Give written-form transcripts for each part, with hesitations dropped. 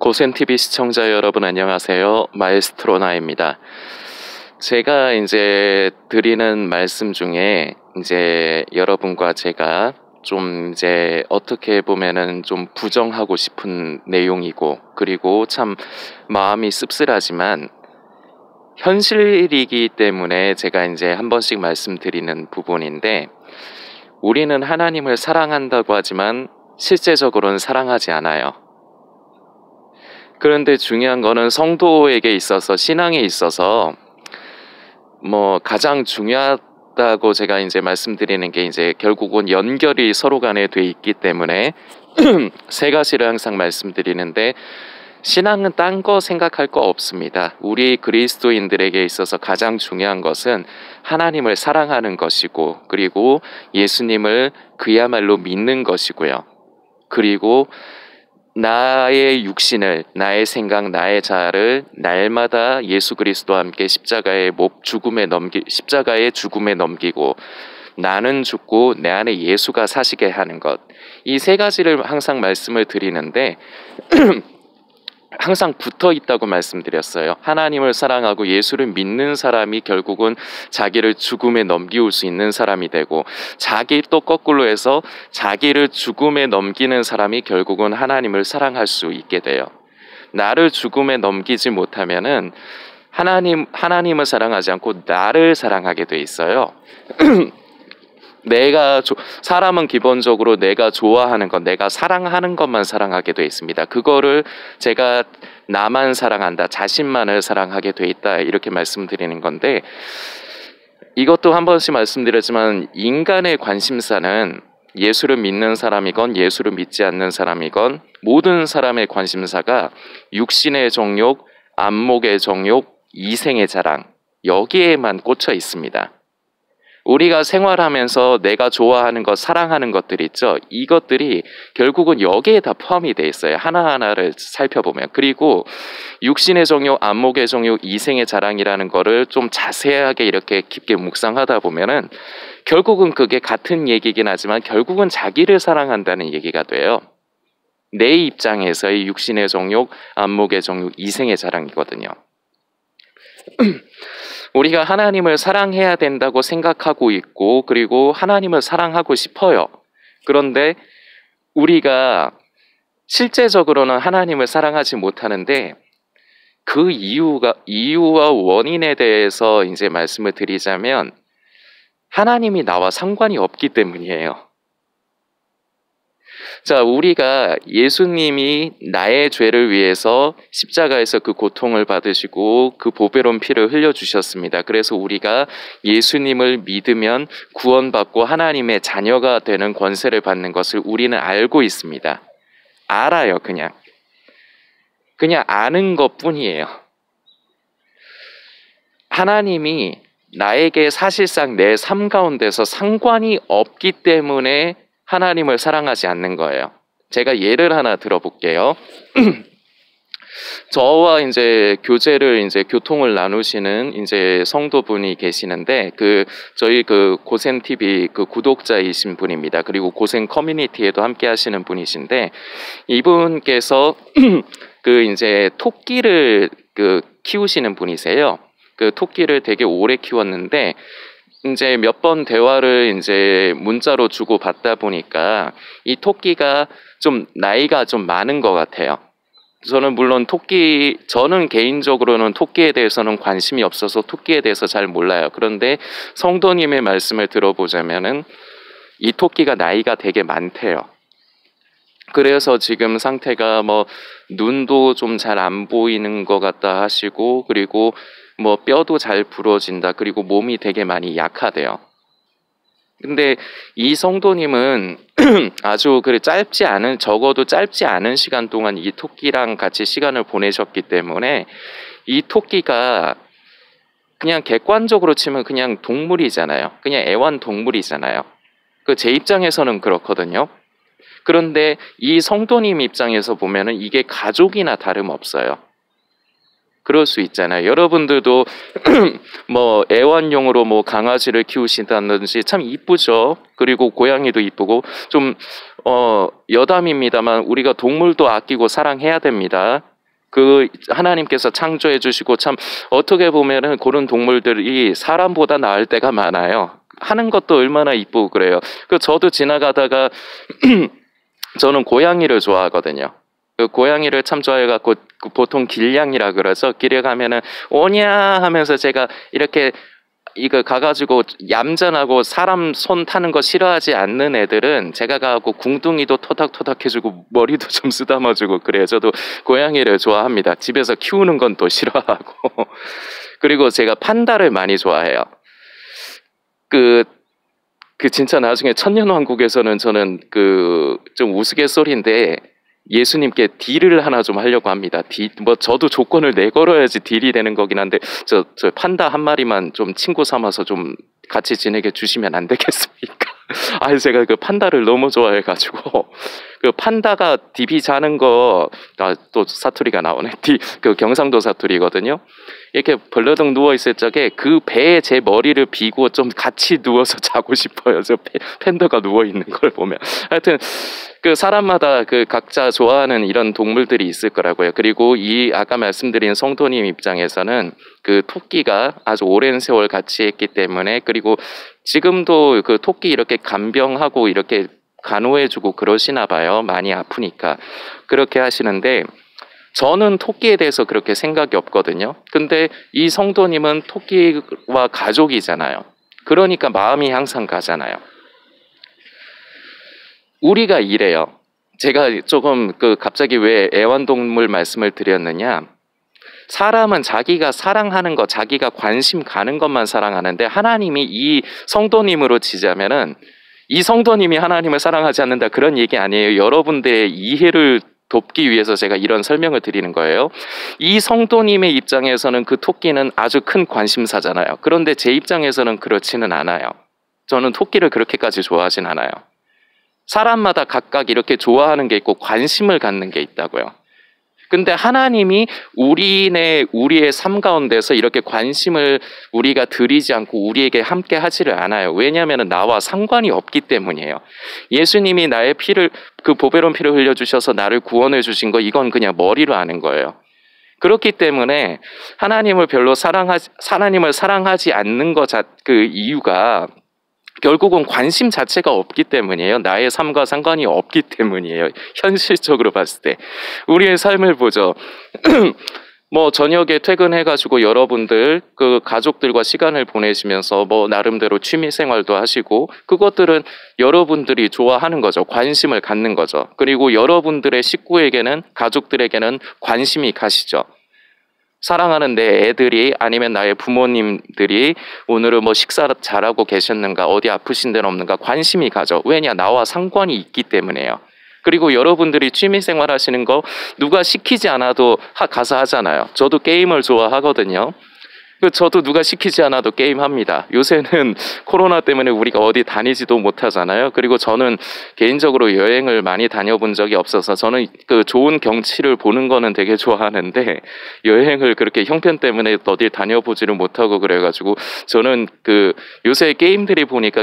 고센TV 시청자 여러분 안녕하세요. 마에스트로 나입니다. 제가 이제 드리는 말씀 중에 이제 여러분과 제가 좀 이제 어떻게 보면은 좀 부정하고 싶은 내용이고, 그리고 참 마음이 씁쓸하지만 현실이기 때문에 제가 이제 한 번씩 말씀드리는 부분인데, 우리는 하나님을 사랑한다고 하지만 실제적으로는 사랑하지 않아요. 그런데 중요한 거는 성도에게 있어서, 신앙에 있어서 가장 중요하다고 제가 이제 말씀드리는 게 이제 결국은 연결이 서로 간에 돼 있기 때문에 세 가지를 항상 말씀드리는데, 신앙은 딴 거 생각할 거 없습니다. 우리 그리스도인들에게 있어서 가장 중요한 것은 하나님을 사랑하는 것이고, 그리고 예수님을 그야말로 믿는 것이고요. 그리고 나의 육신을, 나의 생각, 나의 자아를 날마다 예수 그리스도와 함께 십자가의 죽음에 넘기고 나는 죽고 내 안에 예수가 사시게 하는 것. 이 세 가지를 항상 말씀을 드리는데 항상 붙어 있다고 말씀드렸어요. 하나님을 사랑하고 예수를 믿는 사람이 결국은 자기를 죽음에 넘기울 수 있는 사람이 되고, 자기 또 거꾸로 해서 자기를 죽음에 넘기는 사람이 결국은 하나님을 사랑할 수 있게 돼요. 나를 죽음에 넘기지 못하면은 하나님을 사랑하지 않고 나를 사랑하게 돼 있어요. 사람은 기본적으로 내가 좋아하는 것, 내가 사랑하는 것만 사랑하게 돼 있습니다. 그거를 제가 나만 사랑한다, 자신만을 사랑하게 돼 있다, 이렇게 말씀드리는 건데, 이것도 한 번씩 말씀드렸지만 인간의 관심사는 예수를 믿는 사람이건 예수를 믿지 않는 사람이건 모든 사람의 관심사가 육신의 정욕, 안목의 정욕, 이생의 자랑, 여기에만 꽂혀 있습니다. 우리가 생활하면서 내가 좋아하는 것, 사랑하는 것들 있죠. 이것들이 결국은 여기에 다 포함이 돼 있어요. 하나하나를 살펴보면. 그리고 육신의 정욕, 안목의 정욕, 이생의 자랑이라는 거를 좀 자세하게 이렇게 깊게 묵상하다 보면은 결국은 그게 같은 얘기긴 하지만 결국은 자기를 사랑한다는 얘기가 돼요. 내 입장에서의 육신의 정욕, 안목의 정욕, 이생의 자랑이거든요. 우리가 하나님을 사랑해야 된다고 생각하고 있고, 그리고 하나님을 사랑하고 싶어요. 그런데 우리가 실제적으로는 하나님을 사랑하지 못하는데, 그 이유와 원인에 대해서 이제 말씀을 드리자면 하나님이 나와 상관이 없기 때문이에요. 자, 우리가 예수님이 나의 죄를 위해서 십자가에서 그 고통을 받으시고 그 보배로운 피를 흘려주셨습니다. 그래서 우리가 예수님을 믿으면 구원받고 하나님의 자녀가 되는 권세를 받는 것을 우리는 알고 있습니다. 알아요, 그냥 아는 것뿐이에요. 하나님이 나에게 사실상 내 삶 가운데서 상관이 없기 때문에 하나님을 사랑하지 않는 거예요. 제가 예를 하나 들어볼게요. 저와 이제 교통을 나누시는 이제 성도분이 계시는데, 저희 고센TV 구독자이신 분입니다. 그리고 고센 커뮤니티에도 함께 하시는 분이신데, 이분께서 이제 토끼를 키우시는 분이세요. 토끼를 되게 오래 키웠는데, 이제 몇 번 대화를 이제 문자로 주고 받다 보니까 이 토끼가 좀 나이가 좀 많은 것 같아요. 저는 물론 저는 개인적으로는 토끼에 대해서는 관심이 없어서 토끼에 대해서 잘 몰라요. 그런데 성도님의 말씀을 들어보자면은 이 토끼가 나이가 되게 많대요. 그래서 지금 상태가 눈도 좀 잘 안 보이는 것 같다 하시고, 그리고 뼈도 잘 부러진다, 그리고 몸이 되게 많이 약하대요. 근데 이 성도님은 아주 적어도 짧지 않은 시간 동안 이 토끼랑 같이 시간을 보내셨기 때문에 이 토끼가 그냥 객관적으로 치면 그냥 동물이잖아요. 그냥 애완동물이잖아요. 제 입장에서는 그렇거든요. 그런데 이 성도님 입장에서 보면은 이게 가족이나 다름없어요. 그럴 수 있잖아요. 여러분들도 애완용으로 강아지를 키우신다든지 참 이쁘죠. 그리고 고양이도 이쁘고 좀 여담입니다만 우리가 동물도 아끼고 사랑해야 됩니다. 그 하나님께서 창조해 주시고 참 어떻게 보면은 그런 동물들이 사람보다 나을 때가 많아요. 하는 것도 얼마나 이쁘고 그래요. 그 저도 지나가다가 저는 고양이를 좋아하거든요. 그 고양이를 참 좋아해갖고 보통 길냥이라 그래서 길에 가면은 오냐 하면서 제가 이렇게 이거 가가지고 얌전하고 사람 손 타는 거 싫어하지 않는 애들은 제가 가고 궁둥이도 토닥토닥 해주고 머리도 좀 쓰다마주고 그래요. 저도 고양이를 좋아합니다. 집에서 키우는 건 또 싫어하고 그리고 제가 판다를 많이 좋아해요. 그 진짜 나중에 천년왕국에서는 저는 그 좀 우스갯소리인데 예수님께 딜을 하나 좀 하려고 합니다. 뭐 저도 조건을 내걸어야지 딜이 되는 거긴 한데 저 판다 한 마리만 좀 친구 삼아서 좀 같이 지내게 주시면 안 되겠습니까? 아, 제가 그 판다를 너무 좋아해가지고 그 판다가 딥이 자는 거 또 사투리가 나오네. 그 경상도 사투리거든요. 이렇게 벌러덩 누워 있을 적에 그 배에 제 머리를 비고 좀 같이 누워서 자고 싶어요. 저 팬더가 누워 있는 걸 보면. 하여튼 그 사람마다 그 각자 좋아하는 이런 동물들이 있을 거라고요. 그리고 이 아까 말씀드린 성도님 입장에서는 그 토끼가 아주 오랜 세월 같이 했기 때문에 그리고 지금도 그 토끼 이렇게 간병하고 이렇게 간호해주고 그러시나 봐요. 많이 아프니까 그렇게 하시는데 저는 토끼에 대해서 그렇게 생각이 없거든요. 근데 이 성도님은 토끼와 가족이잖아요. 그러니까 마음이 항상 가잖아요. 우리가 이래요. 제가 조금 갑자기 왜 애완동물 말씀을 드렸느냐. 사람은 자기가 사랑하는 것, 자기가 관심 가는 것만 사랑하는데 하나님이 이 성도님으로 치자면은 이 성도님이 하나님을 사랑하지 않는다 그런 얘기 아니에요. 여러분들의 이해를 돕기 위해서 제가 이런 설명을 드리는 거예요. 이 성도님의 입장에서는 그 토끼는 아주 큰 관심사잖아요. 그런데 제 입장에서는 그렇지는 않아요. 저는 토끼를 그렇게까지 좋아하진 않아요. 사람마다 각각 이렇게 좋아하는 게 있고 관심을 갖는 게 있다고요. 근데 하나님이 우리의 삶 가운데서 이렇게 관심을 우리가 드리지 않고 우리에게 함께 하지를 않아요. 왜냐하면 나와 상관이 없기 때문이에요. 예수님이 나의 피를 그 보배로운 피를 흘려주셔서 나를 구원해 주신 거 이건 그냥 머리로 아는 거예요. 그렇기 때문에 하나님을 사랑하지 않는 그 이유가 결국은 관심 자체가 없기 때문이에요. 나의 삶과 상관이 없기 때문이에요. 현실적으로 봤을 때. 우리의 삶을 보죠. 뭐 저녁에 퇴근해가지고 여러분들 그 가족들과 시간을 보내시면서 뭐 나름대로 취미 생활도 하시고 그것들은 여러분들이 좋아하는 거죠. 관심을 갖는 거죠. 그리고 여러분들의 식구에게는 가족들에게는 관심이 가시죠. 사랑하는 내 애들이 아니면 나의 부모님들이 오늘은 뭐 식사 잘하고 계셨는가 어디 아프신 데는 없는가 관심이 가죠. 왜냐 나와 상관이 있기 때문에요. 그리고 여러분들이 취미생활 하시는 거 누가 시키지 않아도 가서 하잖아요. 저도 게임을 좋아하거든요. 저도 누가 시키지 않아도 게임합니다. 요새는 코로나 때문에 우리가 어디 다니지도 못하잖아요. 그리고 저는 개인적으로 여행을 많이 다녀본 적이 없어서 저는 그 좋은 경치를 보는 거는 되게 좋아하는데 여행을 그렇게 형편 때문에 어딜 다녀보지를 못하고 그래가지고 저는 요새 게임들이 보니까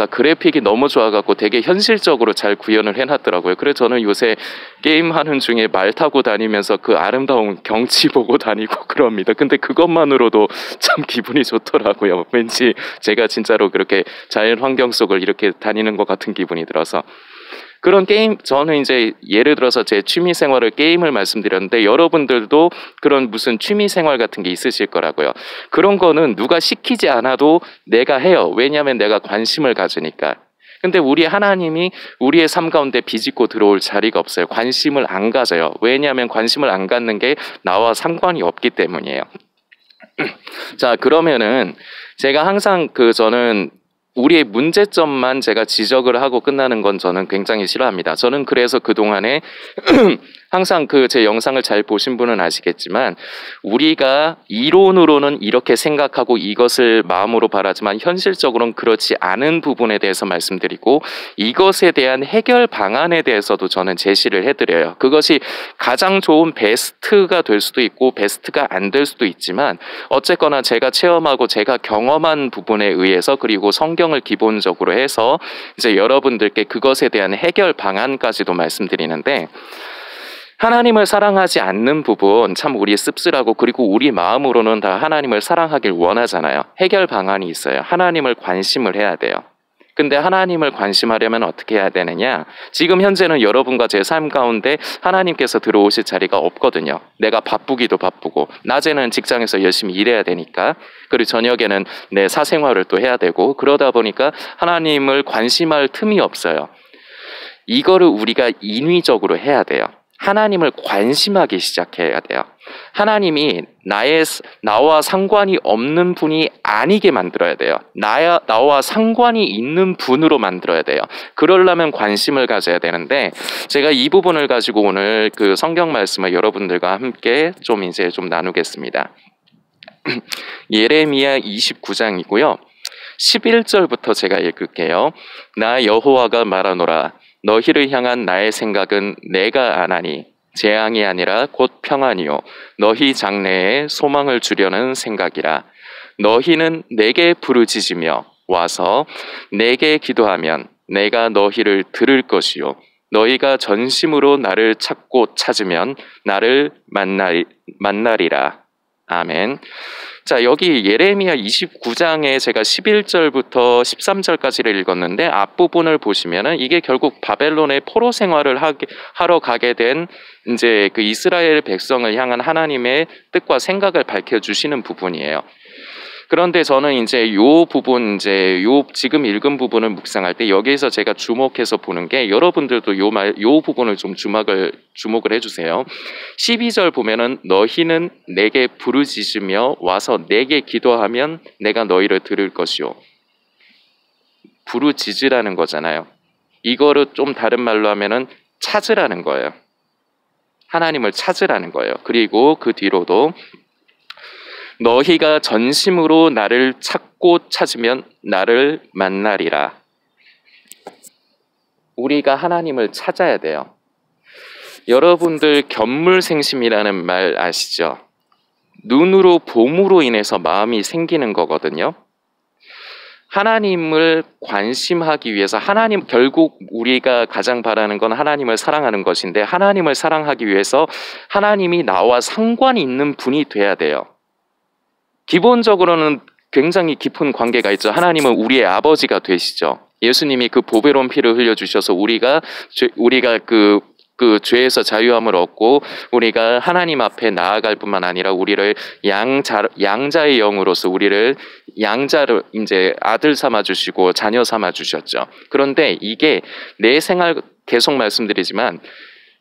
그래픽이 너무 좋아갖고 되게 현실적으로 잘 구현을 해놨더라고요. 그래서 저는 요새 게임하는 중에 말 타고 다니면서 그 아름다운 경치 보고 다니고 그럽니다. 근데 그것만으로도 참 기분이 좋더라고요. 왠지 제가 진짜로 그렇게 자연 환경 속을 이렇게 다니는 것 같은 기분이 들어서. 그런 게임, 저는 이제 예를 들어서 제 취미 생활을 게임을 말씀드렸는데 여러분들도 그런 무슨 취미 생활 같은 게 있으실 거라고요. 그런 거는 누가 시키지 않아도 내가 해요. 왜냐하면 내가 관심을 가지니까. 근데 우리 하나님이 우리의 삶 가운데 비집고 들어올 자리가 없어요. 관심을 안 가져요. 왜냐하면 관심을 안 갖는 게 나와 상관이 없기 때문이에요. 자, 그러면은 제가 항상 저는 우리의 문제점만 제가 지적을 하고 끝나는 건 저는 굉장히 싫어합니다. 저는 그래서 그동안에 항상 제 영상을 잘 보신 분은 아시겠지만 우리가 이론으로는 이렇게 생각하고 이것을 마음으로 바라지만 현실적으로는 그렇지 않은 부분에 대해서 말씀드리고 이것에 대한 해결 방안에 대해서도 저는 제시를 해드려요. 그것이 가장 좋은 베스트가 될 수도 있고 베스트가 안 될 수도 있지만 어쨌거나 제가 체험하고 제가 경험한 부분에 의해서 그리고 성경을 기본적으로 해서 이제 여러분들께 그것에 대한 해결 방안까지도 말씀드리는데 하나님을 사랑하지 않는 부분 참 우리 씁쓸하고, 그리고 우리 마음으로는 다 하나님을 사랑하길 원하잖아요. 해결 방안이 있어요. 하나님을 관심을 해야 돼요. 근데 하나님을 관심하려면 어떻게 해야 되느냐? 지금 현재는 여러분과 제 삶 가운데 하나님께서 들어오실 자리가 없거든요. 내가 바쁘기도 바쁘고, 낮에는 직장에서 열심히 일해야 되니까, 그리고 저녁에는 내 사생활을 또 해야 되고, 그러다 보니까 하나님을 관심할 틈이 없어요. 이거를 우리가 인위적으로 해야 돼요. 하나님을 관심하기 시작해야 돼요. 하나님이 나와 상관이 없는 분이 아니게 만들어야 돼요. 나와 상관이 있는 분으로 만들어야 돼요. 그러려면 관심을 가져야 되는데, 제가 이 부분을 가지고 오늘 그 성경 말씀을 여러분들과 함께 좀 나누겠습니다. 예레미야 29장이고요. 11절부터 제가 읽을게요. 나 여호와가 말하노라. 너희를 향한 나의 생각은 내가 아나니 재앙이 아니라 곧 평안이요 너희 장래에 소망을 주려는 생각이라. 너희는 내게 부르짖으며 와서 내게 기도하면 내가 너희를 들을 것이요 너희가 전심으로 나를 찾고 찾으면 나를 만나리라. 아멘. 자, 여기 예레미야 29장에 제가 11절부터 13절까지를 읽었는데, 앞부분을 보시면은 이게 결국 바벨론의 포로 생활을 하러 가게 된 이제 그 이스라엘 백성을 향한 하나님의 뜻과 생각을 밝혀주시는 부분이에요. 그런데 저는 이제 요 부분, 지금 읽은 부분을 묵상할 때 여기에서 제가 주목해서 보는 게, 여러분들도 요 부분을 좀 주목을 해주세요. 12절 보면은 너희는 내게 부르짖으며 와서 내게 기도하면 내가 너희를 들을 것이요. 부르짖으라는 거잖아요. 이거를 좀 다른 말로 하면은 찾으라는 거예요. 하나님을 찾으라는 거예요. 그리고 그 뒤로도 너희가 전심으로 나를 찾고 찾으면 나를 만나리라. 우리가 하나님을 찾아야 돼요. 여러분들 견물생심이라는 말 아시죠? 눈으로 봄으로 인해서 마음이 생기는 거거든요. 하나님을 관심하기 위해서, 결국 우리가 가장 바라는 건 하나님을 사랑하는 것인데, 하나님을 사랑하기 위해서 하나님이 나와 상관이 있는 분이 돼야 돼요. 기본적으로는 굉장히 깊은 관계가 있죠. 하나님은 우리의 아버지가 되시죠. 예수님이 그 보배로운 피를 흘려주셔서 우리가 그 죄에서 자유함을 얻고, 우리가 하나님 앞에 나아갈 뿐만 아니라 우리를 양자의 영으로서 우리를 양자를 이제 아들 삼아 주시고 자녀 삼아 주셨죠. 그런데 이게 내 생활, 계속 말씀드리지만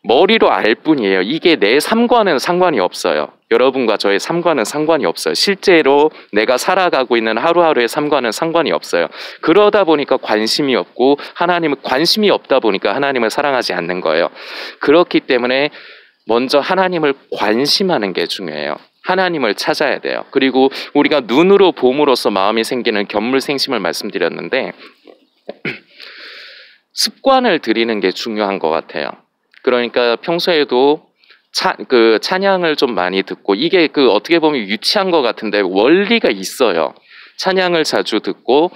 머리로 알 뿐이에요. 이게 내 삶과는 상관이 없어요. 여러분과 저의 삶과는 상관이 없어요. 실제로 내가 살아가고 있는 하루하루의 삶과는 상관이 없어요. 그러다 보니까 관심이 없고, 관심이 없다 보니까 하나님을 사랑하지 않는 거예요. 그렇기 때문에 먼저 하나님을 관심하는 게 중요해요. 하나님을 찾아야 돼요. 그리고 우리가 눈으로 봄으로써 마음이 생기는 견물생심을 말씀드렸는데, 습관을 들이는 게 중요한 것 같아요. 그러니까 평소에도 찬양을 좀 많이 듣고, 이게 어떻게 보면 유치한 것 같은데 원리가 있어요. 찬양을 자주 듣고,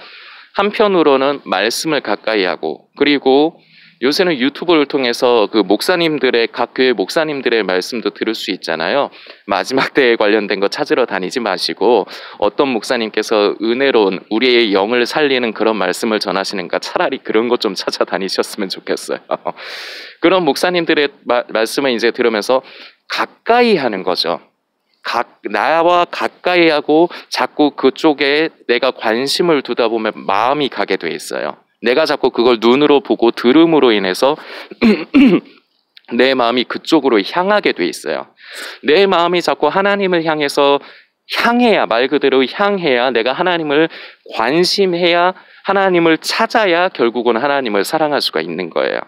한편으로는 말씀을 가까이 하고, 그리고 요새는 유튜브를 통해서 각 교회 목사님들의 말씀도 들을 수 있잖아요. 마지막 때에 관련된 거 찾으러 다니지 마시고, 어떤 목사님께서 은혜로운 우리의 영을 살리는 그런 말씀을 전하시는가, 차라리 그런 것 좀 찾아다니셨으면 좋겠어요. 그런 목사님들의 말씀을 이제 들으면서 가까이 하는 거죠. 나와 가까이 하고 자꾸 그쪽에 내가 관심을 두다 보면 마음이 가게 돼 있어요. 내가 자꾸 그걸 눈으로 보고 들음으로 인해서 내 마음이 그쪽으로 향하게 돼 있어요. 내 마음이 자꾸 하나님을 향해서 말 그대로 향해야, 내가 하나님을 관심해야, 하나님을 찾아야 결국은 하나님을 사랑할 수가 있는 거예요.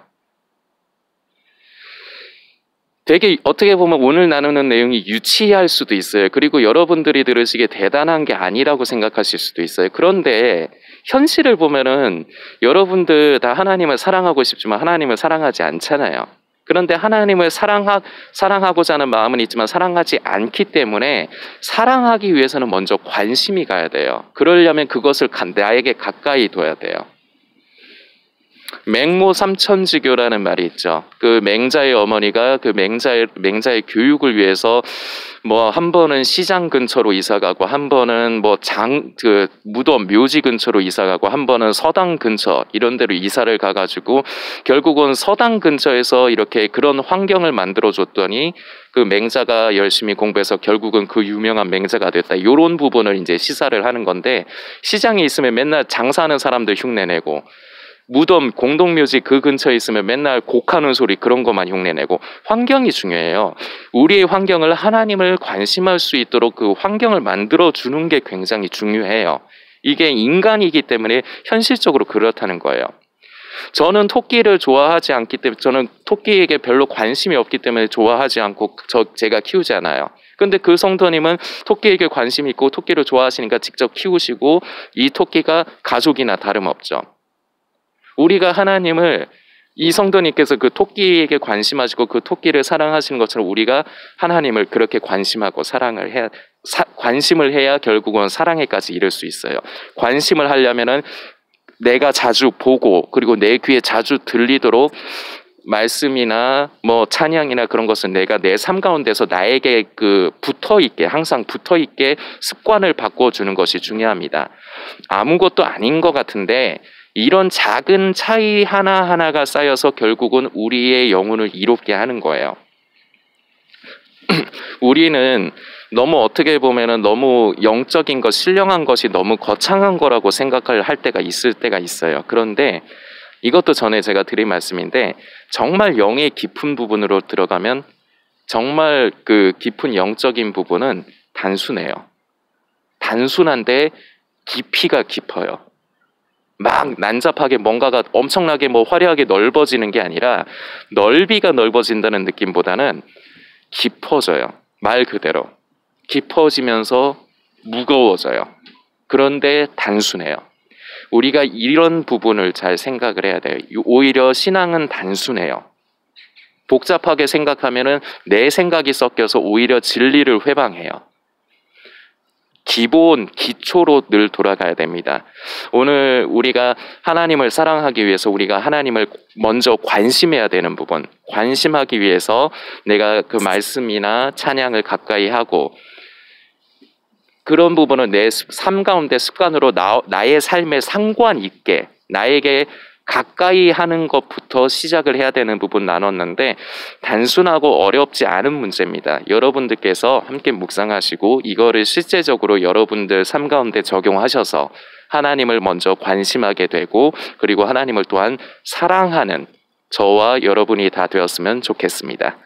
되게 어떻게 보면 오늘 나누는 내용이 유치할 수도 있어요. 그리고 여러분들이 들으시기에 대단한 게 아니라고 생각하실 수도 있어요. 그런데 현실을 보면은 여러분들 다 하나님을 사랑하고 싶지만 하나님을 사랑하지 않잖아요. 그런데 하나님을 사랑하고자 하는 마음은 있지만 사랑하지 않기 때문에, 사랑하기 위해서는 먼저 관심이 가야 돼요. 그러려면 그것을 나에게 가까이 둬야 돼요. 맹모 삼천지교라는 말이 있죠. 그 맹자의 어머니가 그 맹자의 교육을 위해서 뭐 한 번은 시장 근처로 이사 가고 한 번은 뭐 그 무덤 묘지 근처로 이사 가고 한 번은 서당 근처 이런 데로 이사를 가 가지고 결국은 서당 근처에서 이렇게 그런 환경을 만들어 줬더니 그 맹자가 열심히 공부해서 결국은 그 유명한 맹자가 됐다. 이런 부분을 이제 시사를 하는 건데, 시장에 있으면 맨날 장사하는 사람들 흉내내고 무덤 공동묘지 그 근처에 있으면 맨날 곡하는 소리 그런 것만 흉내내고, 환경이 중요해요. 우리의 환경을 하나님을 관심할 수 있도록 그 환경을 만들어 주는 게 굉장히 중요해요. 이게 인간이기 때문에 현실적으로 그렇다는 거예요. 저는 토끼를 좋아하지 않기 때문에, 저는 토끼에게 별로 관심이 없기 때문에 좋아하지 않고 제가 키우지 않아요. 근데 그 성도님은 토끼에게 관심이 있고 토끼를 좋아하시니까 직접 키우시고 이 토끼가 가족이나 다름없죠. 우리가 하나님을, 이 성도님께서 그 토끼에게 관심하시고 그 토끼를 사랑하시는 것처럼 우리가 하나님을 그렇게 관심하고 관심을 해야 결국은 사랑에까지 이를 수 있어요. 관심을 하려면은 내가 자주 보고 그리고 내 귀에 자주 들리도록 말씀이나 뭐 찬양이나 그런 것은 내가 내 삶 가운데서 나에게 그 붙어있게, 항상 붙어있게 습관을 바꿔주는 것이 중요합니다. 아무것도 아닌 것 같은데 이런 작은 차이 하나하나가 쌓여서 결국은 우리의 영혼을 이롭게 하는 거예요. 우리는 너무 어떻게 보면은 너무 영적인 것, 신령한 것이 너무 거창한 거라고 생각을 할 때가 있을 때가 있어요. 그런데 이것도 전에 제가 드린 말씀인데, 정말 영의 깊은 부분으로 들어가면 정말 그 깊은 영적인 부분은 단순해요. 단순한데 깊이가 깊어요. 막 난잡하게 뭔가가 엄청나게 뭐 화려하게 넓어지는 게 아니라 넓이가 넓어진다는 느낌보다는 깊어져요. 말 그대로 깊어지면서 무거워져요. 그런데 단순해요. 우리가 이런 부분을 잘 생각을 해야 돼요. 오히려 신앙은 단순해요. 복잡하게 생각하면은 내 생각이 섞여서 오히려 진리를 회방해요. 기본, 기초로 늘 돌아가야 됩니다. 오늘 우리가 하나님을 사랑하기 위해서 우리가 하나님을 먼저 관심해야 되는 부분, 관심하기 위해서 내가 그 말씀이나 찬양을 가까이 하고, 그런 부분은 내 삶 가운데 습관으로 나의 삶에 상관 있게 나에게 가까이 하는 것부터 시작을 해야 되는 부분 나눴는데, 단순하고 어렵지 않은 문제입니다. 여러분들께서 함께 묵상하시고 이거를 실제적으로 여러분들 삶 가운데 적용하셔서 하나님을 먼저 관심하게 되고 그리고 하나님을 또한 사랑하는 저와 여러분이 다 되었으면 좋겠습니다.